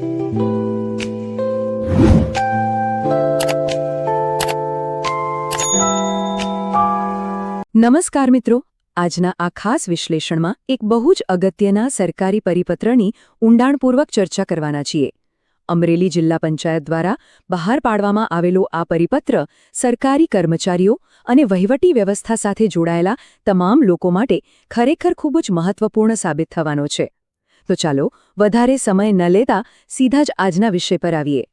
નમસ્કાર મિત્રો, આજના આ ખાસ વિશ્લેષણમાં એક બહુ જ અગત્યના સરકારી પરિપત્રની ઊંડાણપૂર્વક ચર્ચા કરવાના છીએ. અમરેલી જિલ્લા પંચાયત દ્વારા બહાર પાડવામાં આવેલો આ પરિપત્ર સરકારી કર્મચારીઓ અને વહીવટી વ્યવસ્થા સાથે જોડાયેલા તમામ લોકો માટે ખરેખર ખૂબ જ મહત્વપૂર્ણ સાબિત થવાનો છે. તો ચાલો વધારે સમય ન લેતા સીધા જ આજના વિષય પર આવીએ.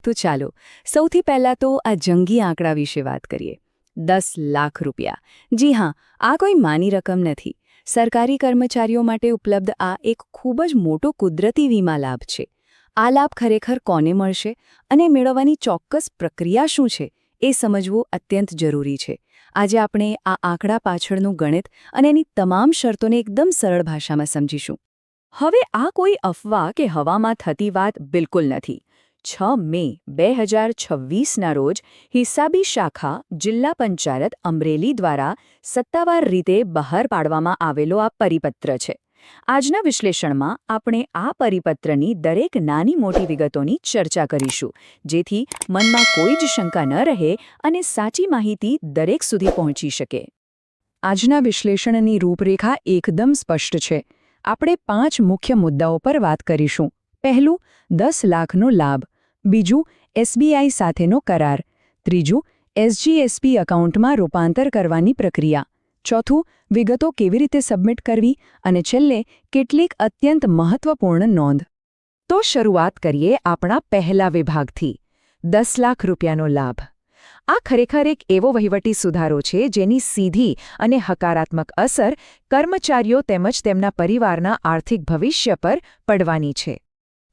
તો ચાલો સૌથી પહેલાં તો આ જંગી આંકડા વિશે વાત કરીએ. 10 લાખ રૂપિયા. જી હા, આ કોઈ માની રકમ નથી. સરકારી કર્મચારીઓ માટે ઉપલબ્ધ આ એક ખૂબ જ મોટો કુદરતી વીમા લાભ છે. આ લાભ ખરેખર કોને મળશે અને મેળવવાની ચોક્કસ પ્રક્રિયા શું છે એ સમજવું અત્યંત જરૂરી છે. આજે આપણે આ આંકડા પાછળનું ગણિત અને એની તમામ શરતોને એકદમ સરળ ભાષામાં સમજીશું. હવે આ કોઈ અફવા કે હવામાં થતી વાત બિલકુલ નથી. 6 મે 2026ના રોજ હિસાબી શાખા જિલ્લા પંચાયત અમરેલી દ્વારા સત્તાવાર રીતે બહાર પાડવામાં આવેલો આ પરિપત્ર છે. આજના વિશ્લેષણમાં આપણે આ પરિપત્રની દરેક નાની મોટી વિગતોની ચર્ચા કરીશું, જેથી મનમાં કોઈ જ શંકા ન રહે અને સાચી માહિતી દરેક સુધી પહોંચી શકે. આજના વિશ્લેષણની રૂપરેખા એકદમ સ્પષ્ટ છે. આપણે 5 મુખ્ય મુદ્દાઓ પર વાત કરીશું. પહેલું, 10 લાખનો લાભ. બીજું, એસબીઆઈ સાથેનો કરાર. ત્રીજું, એસજીએસપી એકાઉન્ટમાં રૂપાંતર કરવાની પ્રક્રિયા. ચોથું, વિગતો કેવી રીતે સબમિટ કરવી. અને છેલ્લે, કેટલીક અત્યંત મહત્વપૂર્ણ નોંધ. તો શરૂઆત કરીએ આપણા પહેલા વિભાગથી, 10 લાખ રૂપિયાનો લાભ. આ ખરેખર એક એવો વહીવટી સુધારો છે જેની સીધી અને હકારાત્મક અસર કર્મચારીઓ તેમજ તેમના પરિવારના આર્થિક ભવિષ્ય પર પડવાની છે.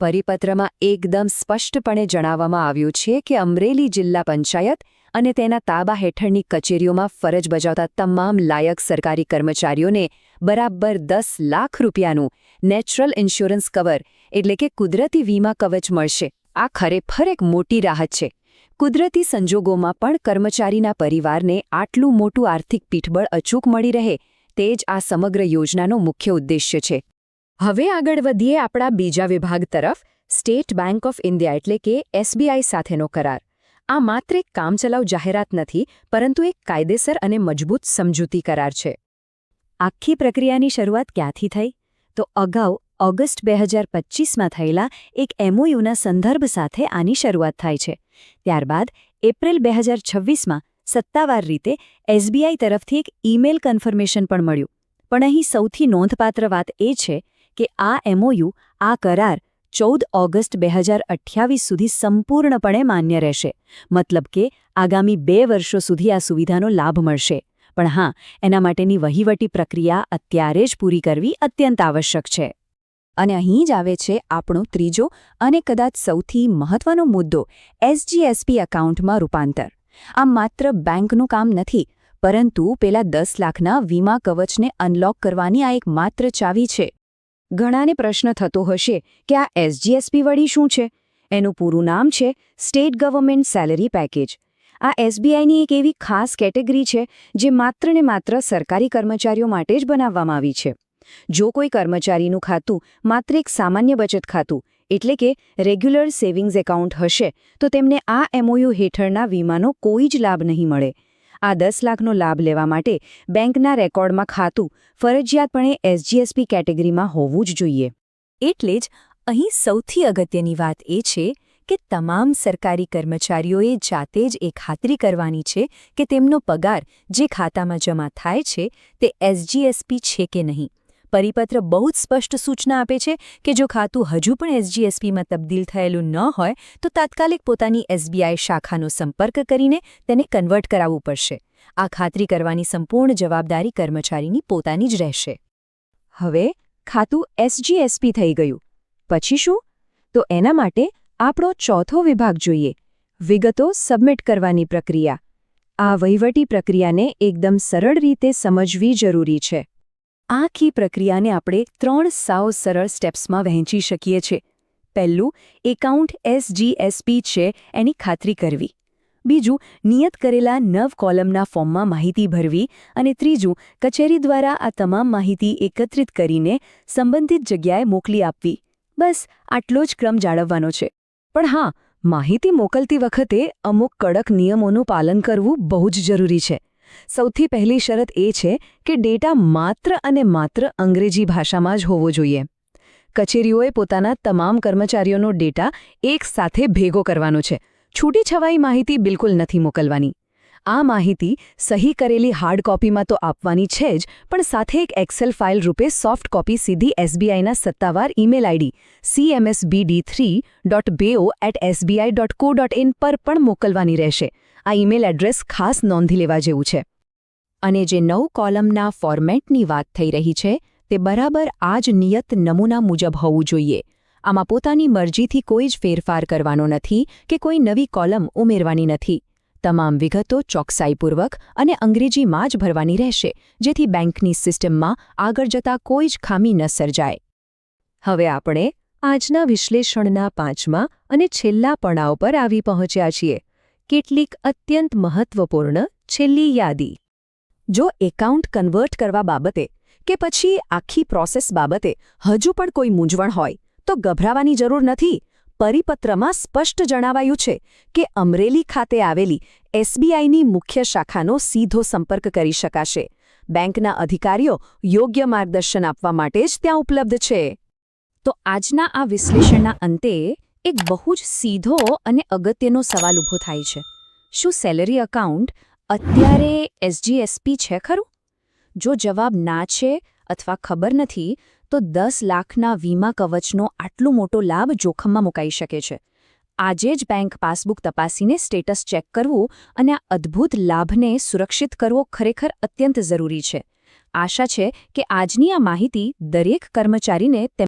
પરિપત્રમાં એકદમ સ્પષ્ટપણે જણાવવામાં આવ્યું છે કે અમરેલી જિલ્લા પંચાયત અને તેના તાબા હેઠળની કચેરીઓમાં ફરજ બજાવતા તમામ લાયક સરકારી કર્મચારીઓને બરાબર 10 લાખ રૂપિયાનું નેચરલ ઇન્સ્યોરન્સ કવર એટલે કે કુદરતી વીમા કવચ મળશે. આ ખરેખર એક મોટી રાહત છે. કુદરતી સંજોગોમાં પણ કર્મચારીના પરિવારને આટલું મોટું આર્થિક પીઠબળ અચૂક મળી રહે તે જ આ સમગ્ર યોજનાનો મુખ્ય ઉદ્દેશ્ય છે. હવે આગળ વધીએ આપણા બીજા વિભાગ તરફ, સ્ટેટ બેંક ઓફ ઇન્ડિયા એટલે કે એસબીઆઈ સાથેનો કરાર. આ માત્ર એક કામચલાઉ જાહેરાત નથી, પરંતુ એક કાયદેસર અને મજબૂત સમજૂતી કરાર છે. આખી પ્રક્રિયાની શરૂઆત ક્યાંથી થઈ? તો અગાઉ ઓગસ્ટ 2025માં થયેલા એક એમઓયુના સંદર્ભ સાથે આની શરૂઆત થાય છે. ત્યારબાદ એપ્રિલ 2026માં સત્તાવાર રીતે એસબીઆઈ તરફથી એક ઈમેલ કન્ફર્મેશન પણ મળ્યું. પણ અહીં સૌથી નોંધપાત્ર વાત એ છે કે આ એમઓયુ, આ કરાર 14 ઓગસ્ટ 2028 સુધી સંપૂર્ણપણે માન્ય રહેશે. મતલબ કે આગામી 2 વર્ષો સુધી આ સુવિધાનો લાભ મળશે. પણ હા, એના માટેની વહીવટી પ્રક્રિયા અત્યારે જ પૂરી કરવી અત્યંત આવશ્યક છે. અને અહીં જ આવે છે આપણો ત્રીજો અને કદાચ સૌથી મહત્વનો મુદ્દો, એસજીએસપી એકાઉન્ટમાં રૂપાંતર. આ માત્ર બેંકનું કામ નથી, પરંતુ પેલા 10 લાખના વીમા કવચને અનલોક કરવાની આ એક માત્ર ચાવી છે. ઘણાને પ્રશ્ન થતો હશે કે આ એસજીએસપી વળી શું છે? એનું પૂરું નામ છે સ્ટેટ ગવર્મેન્ટ સેલરી પેકેજ. આ એસબીઆઈની એક એવી ખાસ કેટેગરી છે જે માત્ર ને માત્ર સરકારી કર્મચારીઓ માટે જ બનાવવામાં આવી છે. જો કોઈ કર્મચારીનું ખાતું માત્ર એક સામાન્ય બચત ખાતું એટલે કે રેગ્યુલર સેવિંગ્સ એકાઉન્ટ હશે તો તેમને આ એમઓયુ હેઠળના વીમાનો કોઈ જ લાભ નહીં મળે. આ 10 લાખનો લાભ લેવા માટે બેંકના રેકોર્ડમાં ખાતું ફરજિયાતપણે એસજીએસપી કેટેગરીમાં હોવું જ જોઈએ. એટલે જ અહીં સૌથી અગત્યની વાત એ છે કે તમામ સરકારી કર્મચારીઓએ જાતે જ એ ખાતરી કરવાની છે કે તેમનો પગાર જે ખાતામાં જમા થાય છે તે એસજીએસપી છે કે નહીં. પરિપત્ર બહુ જ સ્પષ્ટ સૂચના આપે છે કે જો ખાતું હજુ પણ એસજીએસપીમાં તબદીલ થયેલું ન હોય તો તાત્કાલિક પોતાની એસબીઆઈ શાખાનો સંપર્ક કરીને તેને કન્વર્ટ કરાવવું પડશે. આ ખાતરી કરવાની સંપૂર્ણ જવાબદારી કર્મચારીની પોતાની જ રહેશે. હવે ખાતું એસજીએસપી થઈ ગયું. પછી શું? તો એના માટે આપણો ચોથો વિભાગ જોઈએ, વિગતો સબમિટ કરવાની પ્રક્રિયા. આ વહીવટી પ્રક્રિયાને એકદમ સરળ રીતે સમજવી જરૂરી છે. આખી પ્રક્રિયાને આપણે 3 સાવ સરળ સ્ટેપ્સમાં વહેંચી શકીએ છીએ. પહેલું, એકાઉન્ટ એસજીએસપી છે એની ખાતરી કરવી. બીજું, નિયત કરેલા 9 કોલમના ફોર્મમાં માહિતી ભરવી. અને ત્રીજું, કચેરી દ્વારા આ તમામ માહિતી એકત્રિત કરીને સંબંધિત જગ્યાએ મોકલી આપવી. બસ આટલો જ ક્રમ જાળવવાનો છે. પણ હા, માહિતી મોકલતી વખતે અમુક કડક નિયમોનું પાલન કરવું બહુ જ જરૂરી છે. સૌથી પહેલી શરત એ છે કે ડેટા માત્ર અને માત્ર અંગ્રેજી ભાષામાં જ હોવો જોઈએ. કચેરીઓએ પોતાના તમામ કર્મચારીઓનો ડેટા એક સાથે ભેગો કરવાનો છે. છૂટીછવાઈ માહિતી બિલકુલ નથી મોકલવાની. આ માહિતી સહી કરેલી હાર્ડ કોપીમાં તો આપવાની છે જ, પણ સાથે એક એક્સેલ ફાઇલ રૂપે સોફ્ટ કોપી સીધી એસબીઆઈના સત્તાવાર ઈમેલ આઈડી cmsbd3.bao@sbi.co.in પર પણ મોકલવાની રહેશે. આ ઈમેલ એડ્રેસ ખાસ નોંધી લેવા જેવું છે. અને જે 9 કોલમના ફોર્મેટની વાત થઈ રહી છે, તે બરાબર આ જ નિયત નમૂના મુજબ હોવું જોઈએ. આમાં પોતાની મરજીથી કોઈ જ ફેરફાર કરવાનો નથી કે કોઈ નવી કોલમ ઉમેરવાની નથી. તમામ વિગતો ચોકસાઈપૂર્વક અને અંગ્રેજીમાં જ ભરવાની રહેશે, જેથી બેંકની સિસ્ટમમાં આગળ જતા કોઈ જ ખામી ન સર્જાય. હવે આપણે આજના વિશ્લેષણના 5મા અને છેલ્લા પડાવ પર આવી પહોંચ્યા છીએ. કેટલીક અત્યંત મહત્વપૂર્ણ છેલ્લી યાદી. જો એકાઉન્ટ કન્વર્ટ કરવા બાબતે કે પછી આખી પ્રોસેસ બાબતે હજુ પણ કોઈ મૂંઝવણ હોય તો ગભરાવાની જરૂર નથી. પરિપત્રમાં સ્પષ્ટ જણાવાયું છે કે અમરેલી ખાતે આવેલી એસબીઆઈની મુખ્ય શાખાનો સીધો સંપર્ક કરી શકાશે. બેંકના અધિકારીઓ યોગ્ય માર્ગદર્શન આપવા માટે જ ત્યાં ઉપલબ્ધ છે. તો આજના આ વિશ્લેષણના અંતે એક બહુ જ સીધો અને અગત્યનો સવાલ ઊભો થાય છે. શું સેલરી એકાઉન્ટ અત્યારે એસજીએસપી છે ખરું? જો જવાબ ના છે અથવા ખબર નથી, તો 10 લાખના વીમા કવચનો આટલો મોટો લાભ જોખમમાં મુકાઈ શકે છે. આજે જ બેંક પાસબુક તપાસીને સ્ટેટસ ચેક કરવું અને આ અદ્ભુત લાભને સુરક્ષિત કરવો ખરેખર અત્યંત જરૂરી છે. આશા છે કે આજની આ માહિતી દરેક કર્મચારીને